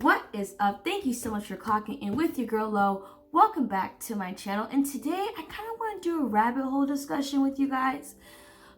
What is up? Thank you so much for clocking in with your girl Lo. Welcome back to my channel, and today I kind of want to do a rabbit hole discussion with you guys.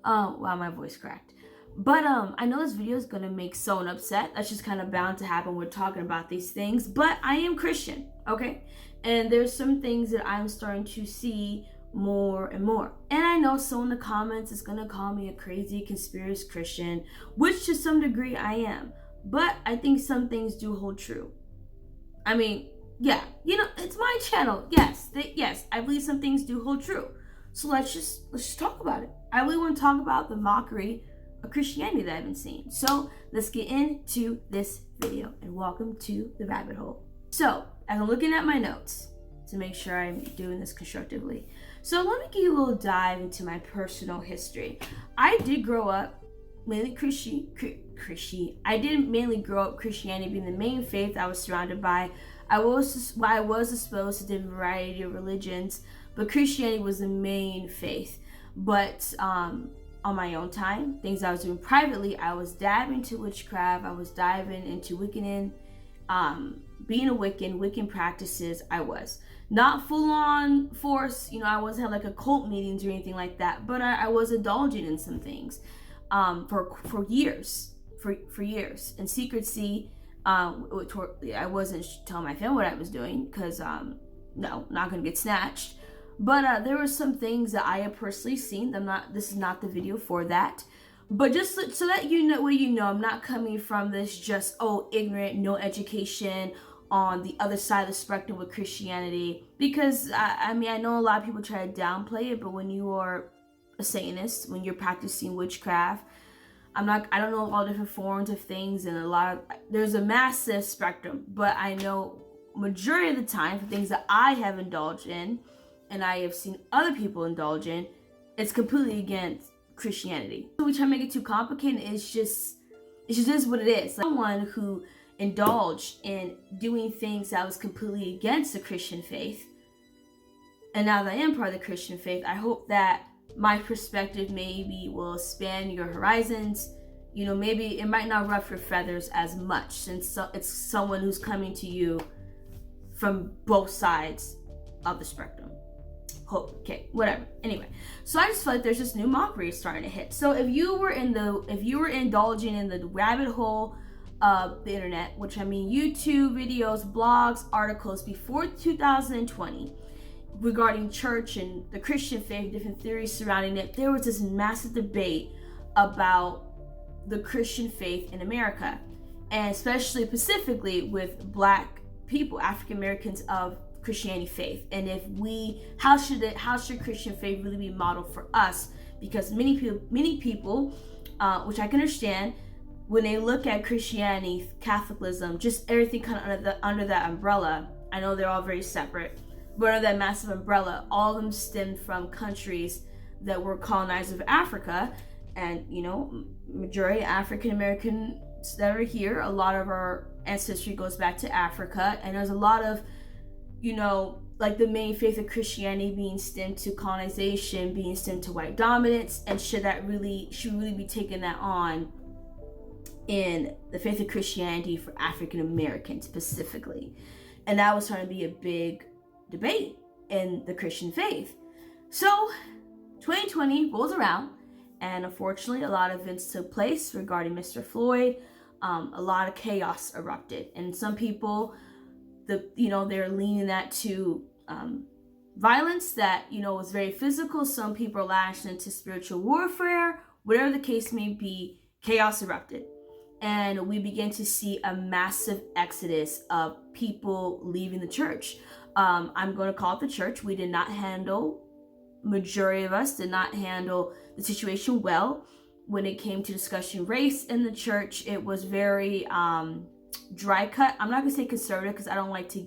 Wow, my voice cracked. But I know this video is gonna make someone upset. That's just kind of bound to happen. We're talking about these things, but I am Christian, okay? And there's some things that I'm starting to see more and more. And I know someone in the comments is gonna call me a crazy conspiracy Christian, which to some degree I am. But I think some things do hold true. I mean, yeah, you know, it's my channel. Yes, I believe some things do hold true. So let's just talk about it. I really want to talk about the mockery of Christianity that I've been seeing. So let's get into this video and welcome to the rabbit hole. So as I'm looking at my notes to make sure I'm doing this constructively. So let me give you a little dive into my personal history. I did grow up mainly I didn't mainly grow up Christianity being the main faith I was surrounded by. I was exposed to different variety of religions, but Christianity was the main faith. But on my own time, things I was doing privately, I was dabbing into witchcraft. I was diving into Wiccan, being a Wiccan practices. I was not full on force, I wasn't having like a cult meetings or anything like that, but I was indulging in some things for years in secrecy. I wasn't telling my family what I was doing because no, not gonna get snatched. But there were some things that I have personally seen. This is not the video for that, but just so that you know, I'm not coming from this just ignorant, no education on the other side of the spectrum with Christianity. Because I mean, I know a lot of people try to downplay it, but when you are a Satanist, when you're practicing witchcraft, I don't know all different forms of things, and there's a massive spectrum, but I know majority of the time for things that I have indulged in and I have seen other people indulge in, it's completely against Christianity. So we try to make it too complicated. It's just is what it is. Like someone who indulged in doing things that was completely against the Christian faith, and now that I am part of the Christian faith, I hope that my perspective maybe will span your horizons. Maybe it might not ruffle your feathers as much, since it's someone who's coming to you from both sides of the spectrum. Okay, whatever. Anyway, so I just feel like there's this new mockery starting to hit. So if you were indulging in the rabbit hole of the internet, which I mean YouTube videos, blogs, articles before 2020, regarding church and the Christian faith, different theories surrounding it, there was this massive debate about the Christian faith in America, and specifically with Black people, African Americans of Christianity faith. And how should Christian faith really be modeled for us? Because many people, which I can understand, when they look at Christianity, Catholicism, just everything kind of under that umbrella. I know they're all very separate, but under that massive umbrella, all of them stemmed from countries that were colonized of Africa. And majority African Americans that are here, a lot of our ancestry goes back to Africa, and there's a lot of like the main faith of Christianity being stemmed to colonization, being stemmed to white dominance, and should really be taking that on in the faith of Christianity for African Americans specifically. And that was starting to be a big debate in the Christian faith. So 2020 rolls around, and unfortunately a lot of events took place regarding Mr. Floyd. A lot of chaos erupted, and some people, they're leaning that to violence that was very physical. Some people are lashing into spiritual warfare. Whatever the case may be, chaos erupted, and we began to see a massive exodus of people leaving the church. I'm going to call it the church. Majority of us did not handle the situation well. When it came to discussing race in the church, it was very dry cut. I'm not going to say conservative because I don't want to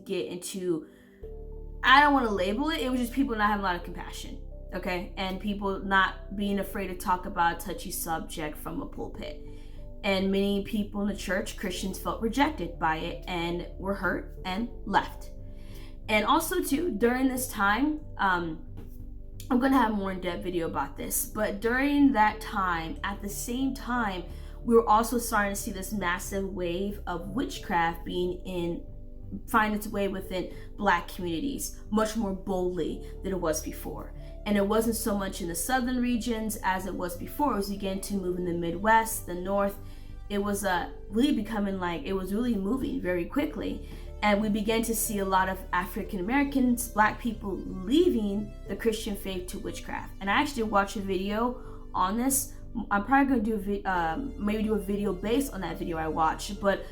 label it. It was just people not having a lot of compassion, okay? And people not being afraid to talk about a touchy subject from a pulpit. And many people in the church, Christians, felt rejected by it and were hurt and left. And also too, during this time, I'm going to have a more in-depth video about this, but during that time, at the same time, we were also starting to see this massive wave of witchcraft find its way within Black communities much more boldly than it was before. And it wasn't so much in the southern regions as it was before. It was beginning to move in the Midwest, the North. It was really becoming it was really moving very quickly. And we began to see a lot of African Americans, Black people leaving the Christian faith to witchcraft. And I actually watched a video on this. I'm probably going to maybe do a video based on that video I watched. But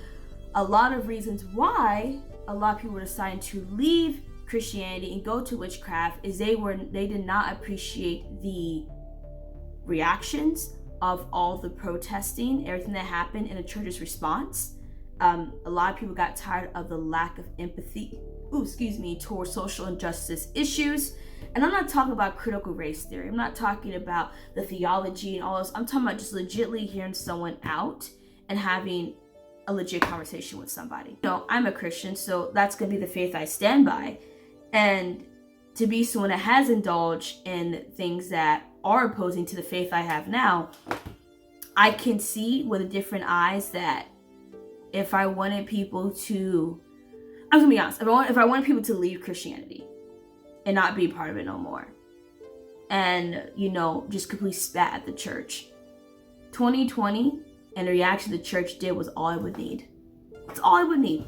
a lot of reasons why a lot of people were deciding to leave Christianity and go to witchcraft is they did not appreciate the reactions of all the protesting, everything that happened, in the church's response. A lot of people got tired of the lack of empathy, towards social injustice issues. And I'm not talking about critical race theory. I'm not talking about the theology and all this. I'm talking about just legitimately hearing someone out and having a legit conversation with somebody. I'm a Christian, so that's going to be the faith I stand by. And to be someone that has indulged in things that are opposing to the faith I have now, I can see with different eyes that if I wanted people to, I'm gonna be honest, if I wanted people to leave Christianity and not be part of it no more, and just completely spat at the church, 2020 and the reaction the church did was all I would need. It's all I would need,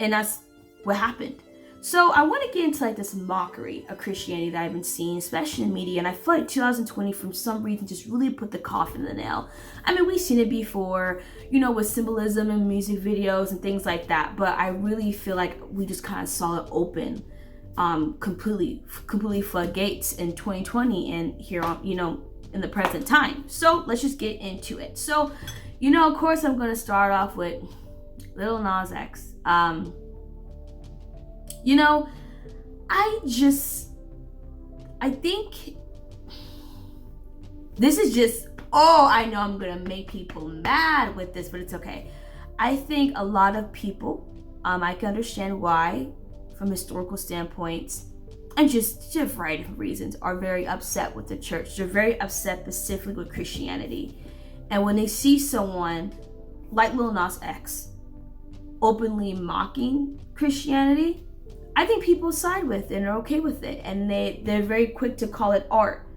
and that's what happened. So I want to get into this mockery of Christianity that I've been seeing, especially in media, and I feel like 2020 from some reason just really put the coffin in the nail. I mean, we've seen it before, with symbolism and music videos and things like that, but I really feel like we just kind of saw it open completely floodgates in 2020 and here on, in the present time. So let's just get into it. So, of course I'm going to start off with Lil Nas X. I think this is just, I know I'm gonna make people mad with this, but it's okay. I think a lot of people, I can understand why, from historical standpoints, and just a variety of reasons, are very upset with the church. They're very upset specifically with Christianity. And when they see someone like Lil Nas X openly mocking Christianity, I think people side with it and are okay with it, and they're very quick to call it art.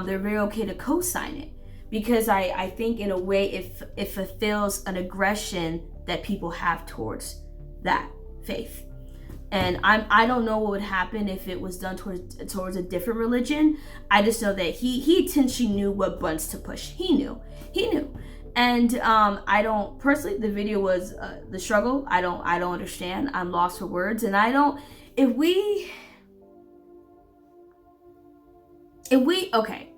They're very okay to co-sign it, because I think in a way it fulfills an aggression that people have towards that faith. And I don't know what would happen if it was done towards a different religion. I just know that he intentionally knew what buttons to push. He knew. And I don't personally. The video was the struggle. I don't understand. I'm lost for words, and I don't. If we okay,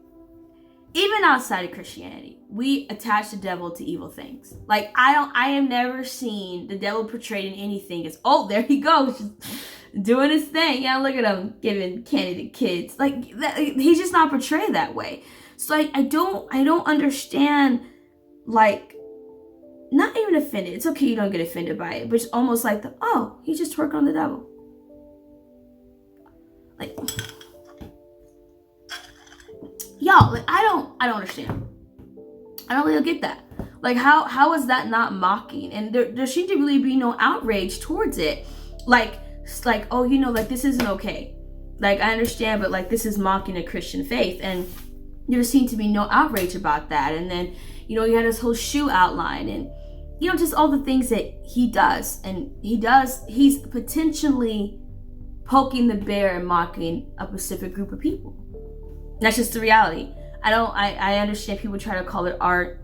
even outside of Christianity, we attach the devil to evil things. Like I have never seen the devil portrayed in anything as, oh, there he goes, just doing his thing. Yeah, look at him giving candy to kids. Like that, he's just not portrayed that way. So I don't understand. Like, not even offended. It's okay you don't get offended by it, but it's almost like he's just twerking on the devil. Like, y'all, like I don't understand. I don't really get that. Like, how is that not mocking? And there seems to really be no outrage towards it. Like, this isn't okay. Like, I understand, but like, this is mocking a Christian faith, and there seemed to be no outrage about that. And then, you had his whole shoe outline, and just all the things that he does. And he's potentially poking the bear and mocking a specific group of people. That's just the reality. I understand people try to call it art,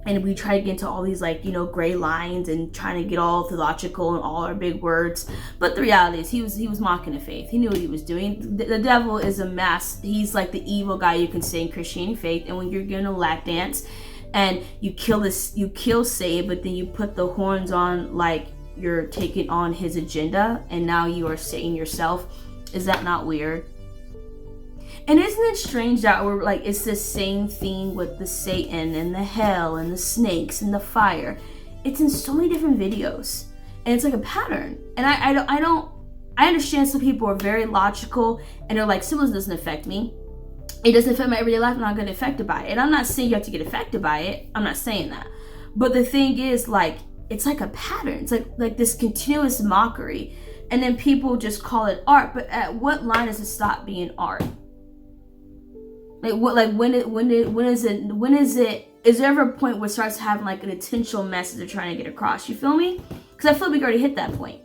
and we try to get into all these gray lines and trying to get all theological and all our big words. But the reality is he was mocking the faith. He knew what he was doing. The devil is a mass. He's like the evil guy you can say in Christianity faith. And when you're getting a lap dance and you kill Satan, but then you put the horns on like you're taking on his agenda, and now you are Satan yourself. Is that not weird? And isn't it strange that we're like, it's the same thing with the Satan and the hell and the snakes and the fire. It's in so many different videos, and it's like a pattern. And I understand some people are very logical and they're like, symbolism doesn't affect me. it doesn't affect my everyday life, I'm not gonna get affected by it. And I'm not saying you have to get affected by it. I'm not saying that. But the thing is, like, it's like a pattern. It's like this continuous mockery. And then people just call it art. But at what line does it stop being art? Like what? Like when is it? Is there ever a point where it starts having like an intentional message they're trying to get across? You feel me? Because I feel like we already hit that point.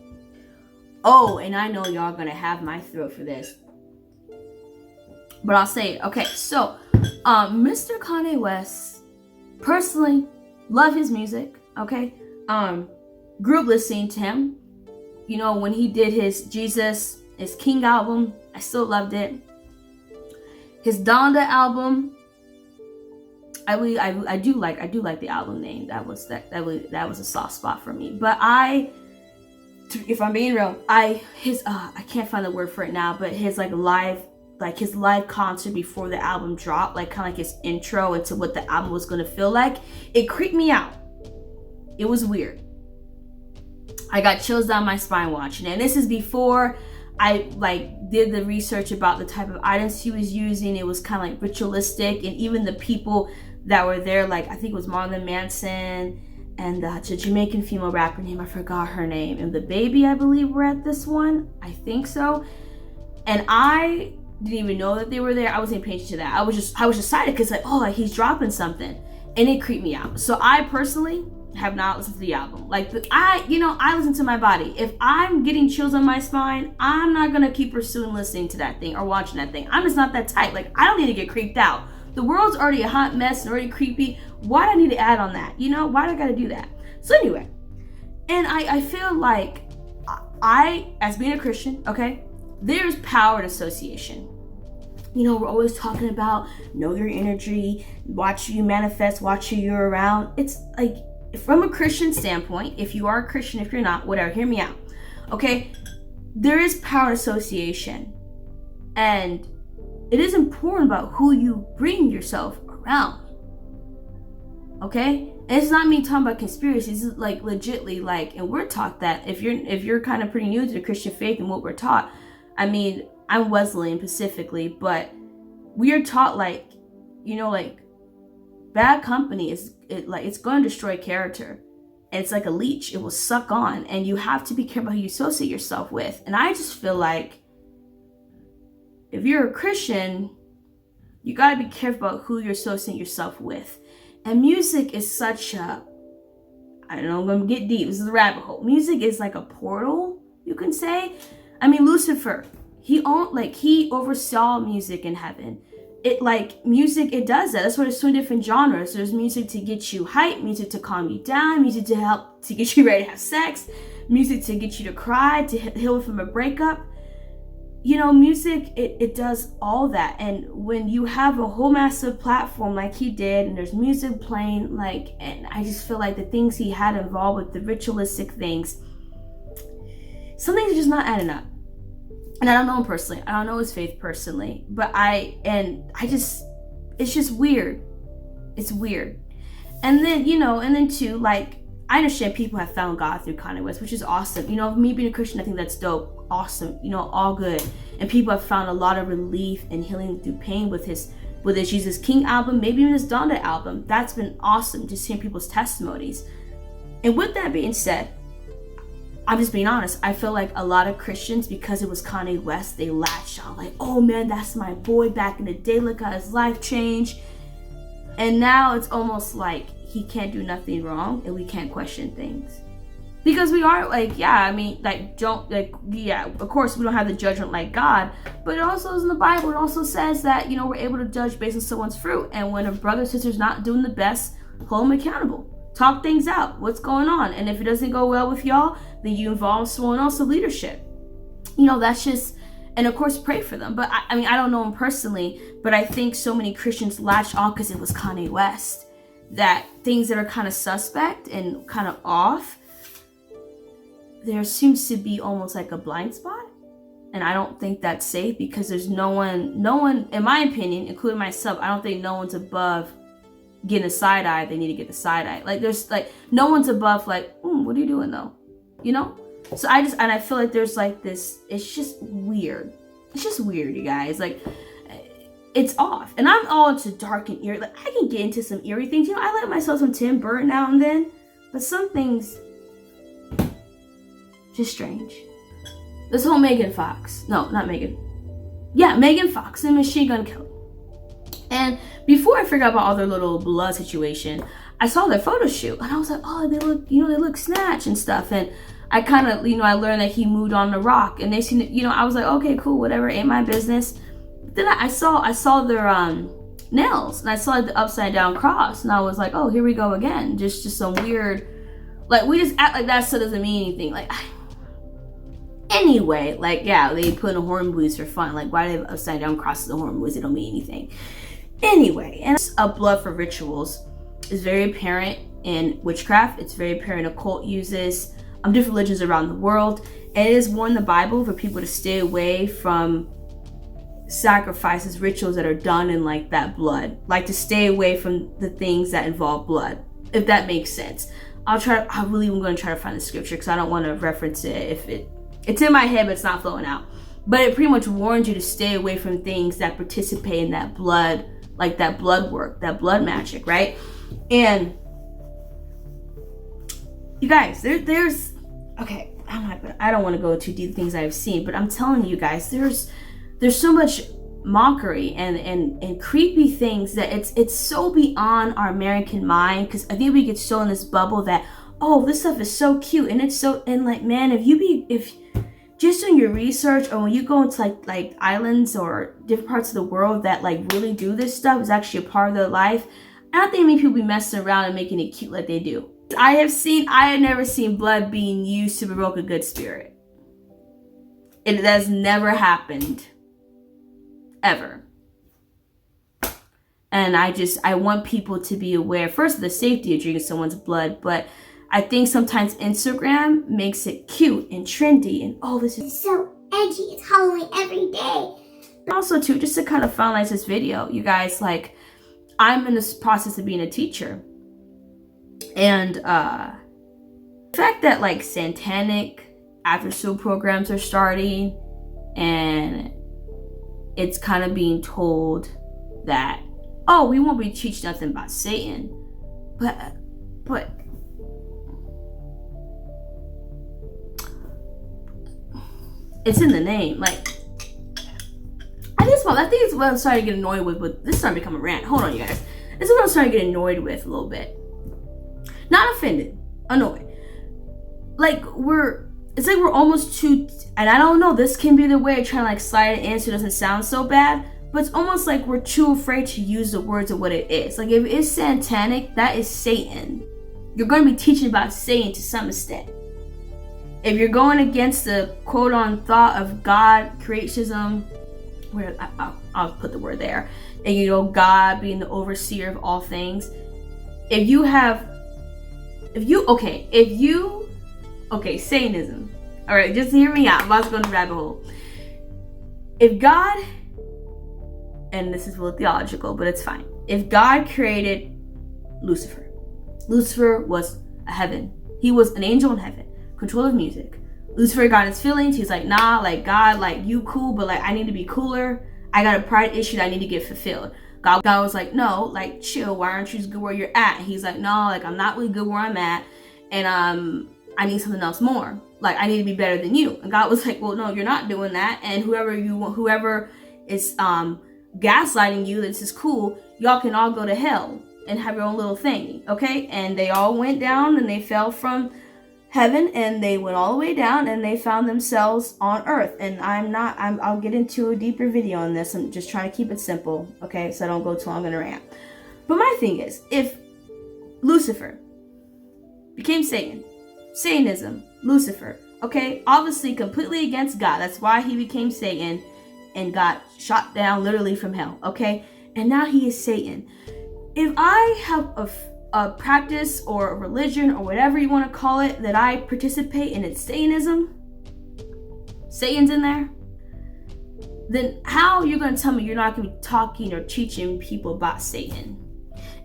Oh, and I know y'all gonna have my throat for this, but I'll say it. Okay, so Mr. Kanye West, personally, love his music. Okay, grew up listening to him. You know, when he did his Jesus is King album, I still loved it. His Donda album, I do like the album name. That was a soft spot for me. But if I'm being real, I can't find the word for it now, but his live concert before the album dropped, like kind of like his intro into what the album was gonna feel like, it creeped me out. It was weird. I got chills down my spine watching it. And this is before I did the research about the type of items he was using. It was kind of like ritualistic, and even the people that were there, like I think it was Marilyn Manson and the Jamaican female rapper name, I forgot her name, and the Baby, I believe, were at this one. I think so. And I didn't even know that they were there. I wasn't paying attention to that. I was excited because like he's dropping something, and it creeped me out. So I personally have not listened to the album. I listen to my body. If I'm getting chills on my spine, I'm not gonna keep pursuing listening to that thing or watching that thing. I'm just not that type. Like, I don't need to get creeped out. The world's already a hot mess and already creepy. Why do I need to add on that? Why do I gotta do that? So anyway, and I feel like I, as being a Christian, okay, there's power in association. We're always talking about know your energy, watch who you manifest, watch who you're around. It's like, from a Christian standpoint, if you are a Christian, if you're not, whatever, hear me out, okay? There is power in association, and it is important about who you bring yourself around, okay? And it's not me talking about conspiracies. It's like legitly, like, and we're taught that if you're kind of pretty new to the Christian faith and what we're taught. I mean, I'm Wesleyan specifically, but we are taught like bad company it's going to destroy character. And it's like a leech. It will suck on, and you have to be careful who you associate yourself with. And I just feel like if you're a Christian, you got to be careful about who you're associating yourself with. And music is such a, I don't know, I'm going to get deep. This is a rabbit hole. Music is like a portal, you can say. I mean, Lucifer, he oversaw music in heaven. Music, it does that. That's why there's so many different genres. There's music to get you hyped, music to calm you down, music to help to get you ready to have sex, music to get you to cry, to heal from a breakup. Music, it does all that. And when you have a whole massive platform like he did, and there's music playing, and I just feel like the things he had involved with the ritualistic things, some things are just not adding up. And I don't know him personally. I don't know his faith personally. But it's just weird. It's weird. And then too, I understand people have found God through Kanye West, which is awesome. Me being a Christian, I think that's dope. Awesome. All good. And people have found a lot of relief and healing through pain with his Jesus King album, maybe even his Donda album. That's been awesome, just hearing people's testimonies. And with that being said, I'm just being honest. I feel like a lot of Christians, because it was Kanye West, they latched on like, oh man, that's my boy back in the day. Look how his life changed. And now it's almost like he can't do nothing wrong and we can't question things. Because we are of course we don't have the judgment like God, but it also is in the Bible. It also says that, we're able to judge based on someone's fruit. And when a brother or sister's not doing the best, hold them accountable. Talk things out. What's going on? And if it doesn't go well with y'all, then you involve someone else in leadership. That's just, and of course pray for them. But I don't know him personally, but I think so many Christians latch on because it was Kanye West, that things that are kind of suspect and kind of off, there seems to be almost like a blind spot. And I don't think that's safe, because there's no one, in my opinion, including myself, I don't think no one's above getting a side eye. They need to get the side eye. There's no one's above what are you doing though? So I feel like there's this, it's just weird. It's just weird, you guys. it's off. And I'm all into dark and eerie. Like, I can get into some eerie things. You know, I like myself some Tim Burton now and then. But some things, just strange. This whole Megan Fox. No, not Megan. Yeah, Megan Fox and Machine Gun Kelly. And before I figured out about all their little blood situation, I saw their photo shoot. And I was like, oh, they look snatched and stuff. And I kind of, I learned that he moved on to rock. And they seemed, I was like, okay, cool, whatever, ain't my business. Then I saw their nails, and I saw the upside down cross, and I was like, oh, here we go again. Just some weird, like, we just act like that still doesn't mean anything. Like, anyway, like, yeah, they put in horn blues for fun. Like, why do they have upside down crosses and horn blues? They don't mean anything. Anyway, and a blood for rituals is very apparent in witchcraft. It's very apparent occult uses different religions around the world. And it is warned in the Bible for people to stay away from sacrifices, rituals that are done in like that blood, like to stay away from the things that involve blood, if that makes sense. I really am going to try to find the scripture because I don't want to reference it if it's in my head but it's not flowing out. But it pretty much warns you to stay away from things that participate in that blood, like that blood work, that blood magic, right? And you guys, there's okay, I don't want to go too deep things I've seen, but I'm telling you guys, there's so much mockery and creepy things that it's so beyond our American mind, because I think we get so in this bubble that, oh, this stuff is so cute and it's so, and like, man, if just doing your research, or when you go into like islands or different parts of the world that like really do this stuff, is actually a part of their life, I don't think many people be messing around and making it cute like they do. I have never seen blood being used to provoke a good spirit. It has never happened. Ever. And I want people to be aware, first, of the safety of drinking someone's blood, but I think sometimes Instagram makes it cute and trendy and, oh, this is so edgy, it's Halloween every day. Also, too, just to kind of finalize this video, you guys, like, I'm in this process of being a teacher. And the fact that like satanic after school programs are starting, and it's kind of being told that, oh, we won't be teaching nothing about Satan, but it's in the name. Like, I think it's what I'm starting to get annoyed with, but this is starting to become a rant. Hold on, you guys. This is what I'm starting to get annoyed with a little bit. Not offended, annoyed. Like, it's like we're almost too, and I don't know, this can be the way of trying to like slide it in so it doesn't sound so bad, but it's almost like we're too afraid to use the words of what it is. Like, if it's satanic, that is Satan. You're going to be teaching about Satan to some extent. If you're going against the quote-on thought of God, creationism, where I'll put the word there, and God being the overseer of all things, Satanism. All right, just hear me out. I'm about to go in the rabbit hole. If God, and this is a little theological, but it's fine. If God created Lucifer was a heaven. He was an angel in heaven, control of music. Lucifer got his feelings. He's like, nah, like, God, like, you cool, but like, I need to be cooler. I got a pride issue that I need to get fulfilled. God was like, no, like, chill. Why aren't you just good where you're at? And he's like, no, like, I'm not really good where I'm at, and I need something else more. Like, I need to be better than you. And God was like, well, no, you're not doing that. And whoever is gaslighting you, this is cool, y'all can all go to hell and have your own little thing, okay? And they all went down, and they fell from heaven, and they went all the way down, and they found themselves on earth. And I'll get into a deeper video on this. I'm just trying to keep it simple, okay, so I don't go too long in a rant. But my thing is, if Lucifer became Satanism, Lucifer, okay, obviously completely against God, that's why he became Satan and got shot down literally from hell, okay, and now he is Satan. If I have a practice or a religion or whatever you want to call it that I participate in, it's Satanism, Satan's in there, then how are you going to tell me you're not going to be talking or teaching people about Satan?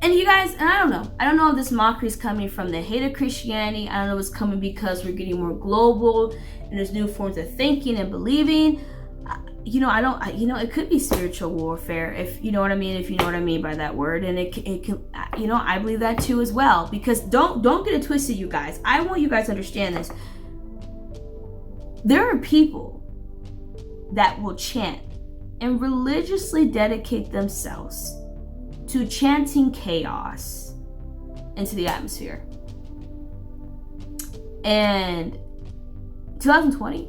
And you guys, and I don't know if this mockery is coming from the hate of Christianity. I don't know if it's coming because we're getting more global and there's new forms of thinking and believing. it could be spiritual warfare, if you know what I mean, by that word. And it can, I believe that too as well, because don't get it twisted, you guys. I want you guys to understand this. There are people that will chant and religiously dedicate themselves to chanting chaos into the atmosphere. And 2020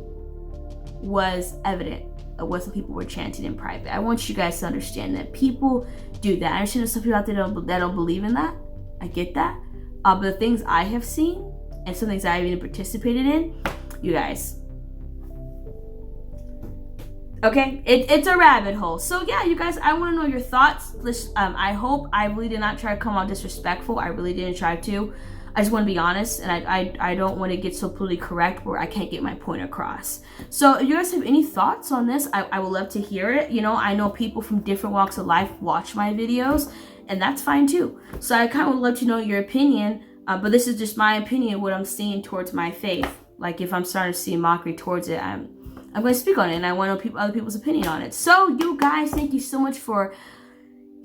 was evident of what some people were chanting in private. I want you guys to understand that people do that. I understand there's some people out there that don't believe in that. I get that. But the things I have seen and some things I've even participated in, you guys, okay, it's a rabbit hole. So yeah, you guys, I want to know your thoughts. I really did not try to come out disrespectful. I really didn't try to. I just want to be honest, and I don't want to get so politically correct where I can't get my point across. So if you guys have any thoughts on this, I would love to hear it. I know people from different walks of life watch my videos, and that's fine too. So I kind of would love to know your opinion, but this is just my opinion, what I'm seeing towards my faith. Like if I'm starting to see mockery towards it, I'm going to speak on it, and I want to know other people's opinion on it. So you guys, thank you so much for,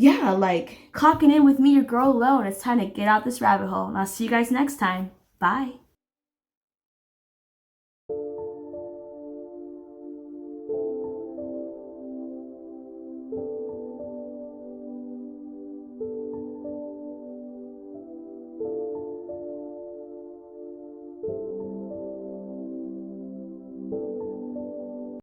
clocking in with me, your girl Lo, and it's time to get out this rabbit hole. And I'll see you guys next time. Bye.